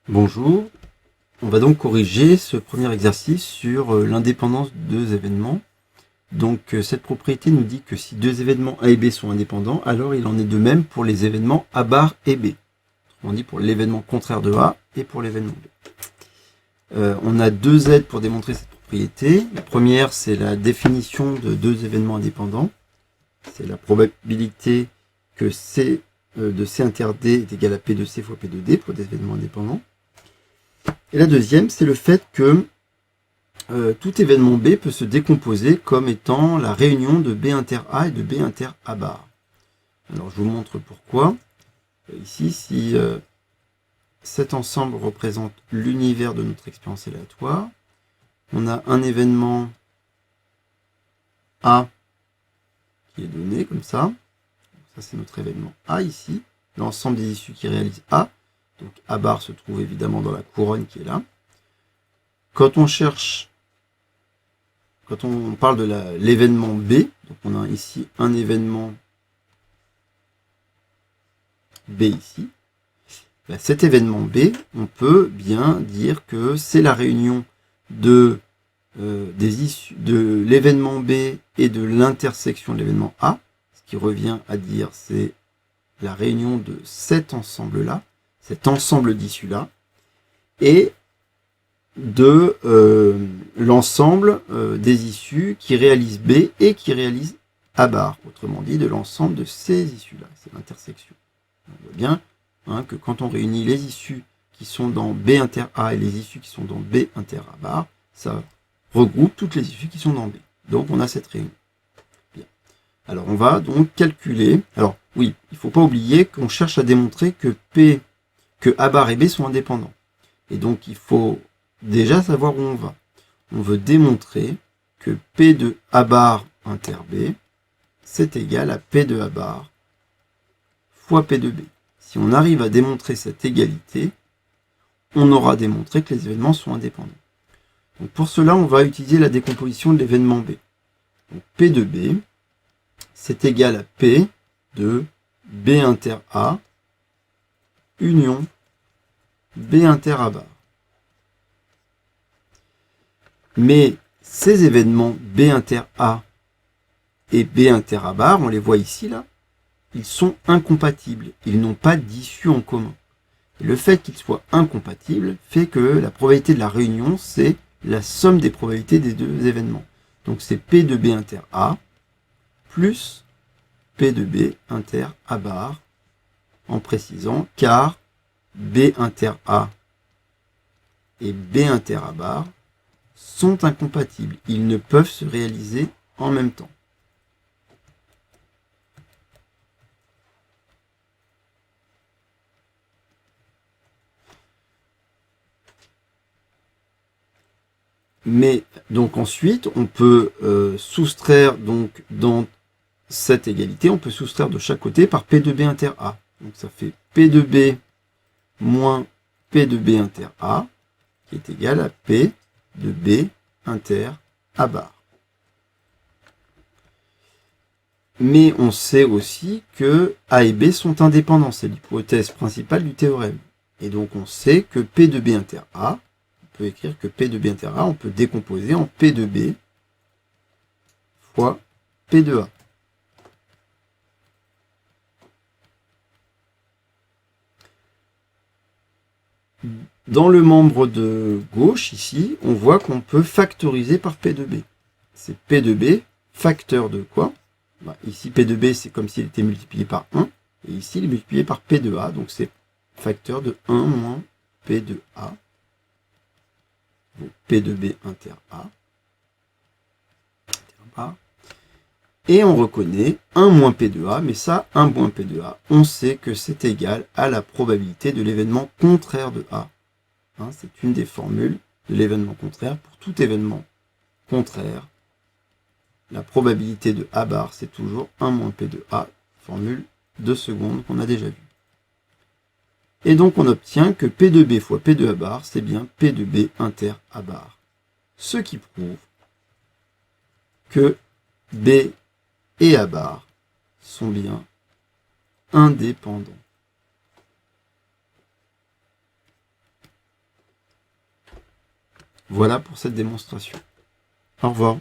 Bonjour, on va donc corriger ce premier exercice sur l'indépendance de deux événements. Donc cette propriété nous dit que si deux événements A et B sont indépendants, alors il en est de même pour les événements A bar et B. On dit pour l'événement contraire de A et pour l'événement B. On a deux aides pour démontrer cette propriété. La première, c'est la définition de deux événements indépendants. C'est la probabilité que C de C inter D est égal à P de C fois P de D pour des événements indépendants. Et la deuxième, c'est le fait que tout événement B peut se décomposer comme étant la réunion de B inter A et de B inter A bar. Alors je vous montre pourquoi. Ici, si cet ensemble représente l'univers de notre expérience aléatoire, on a un événement A qui est donné comme ça. Ça c'est notre événement A ici, l'ensemble des issues qui réalisent A. Donc A bar se trouve évidemment dans la couronne qui est là. Quand on parle de l'événement B, donc on a ici un événement B ici, ben cet événement B, on peut bien dire que c'est la réunion des issues de l'événement B et de l'intersection de l'événement A, ce qui revient à dire c'est la réunion de cet ensemble-là, cet ensemble d'issues-là, et de l'ensemble des issues qui réalisent B et qui réalisent A bar, autrement dit de l'ensemble de ces issues-là, c'est l'intersection. On voit bien que quand on réunit les issues qui sont dans B inter A et les issues qui sont dans B inter A bar, ça regroupe toutes les issues qui sont dans B. Donc on a cette réunion. Bien. Alors on va donc calculer. Alors oui, il ne faut pas oublier qu'on cherche à démontrer que A bar et B sont indépendants. Et donc il faut déjà savoir où on va. On veut démontrer que P de A bar inter B, c'est égal à P de A bar fois P de B. Si on arrive à démontrer cette égalité, on aura démontré que les événements sont indépendants. Donc pour cela, on va utiliser la décomposition de l'événement B. Donc P de B, c'est égal à P de B inter A union B inter A bar. Mais ces événements B inter A et B inter A bar, on les voit ici là, ils sont incompatibles. Ils n'ont pas d'issue en commun. Et le fait qu'ils soient incompatibles fait que la probabilité de la réunion, c'est la somme des probabilités des deux événements. Donc c'est P de B inter A plus P de B inter A bar, en précisant, car B inter A et B inter A bar sont incompatibles. Ils ne peuvent se réaliser en même temps. Mais donc ensuite, on peut soustraire donc dans cette égalité, on peut soustraire de chaque côté par P de B inter A. Donc ça fait P de B moins P de B inter A, qui est égal à P de B inter A bar. Mais on sait aussi que A et B sont indépendants, c'est l'hypothèse principale du théorème. Et donc on sait que P de B inter A, on peut écrire que P de B inter A, on peut décomposer en P de B fois P de A. Dans le membre de gauche, ici, on voit qu'on peut factoriser par P de B. C'est P de B, facteur de quoi? Ici, P de B, c'est comme s'il était multiplié par 1. Et ici, il est multiplié par P de A. Donc, c'est facteur de 1 moins P de A. Donc, P de B inter A. Et on reconnaît 1 moins P de A. Mais ça, 1 moins P de A, on sait que c'est égal à la probabilité de l'événement contraire de A. C'est une des formules de l'événement contraire. Pour tout événement contraire, la probabilité de A bar, c'est toujours 1 moins P de A, formule de seconde qu'on a déjà vue. Et donc on obtient que P de B fois P de A bar, c'est bien P de B inter A bar. Ce qui prouve que B et A bar sont bien indépendants. Voilà pour cette démonstration. Au revoir.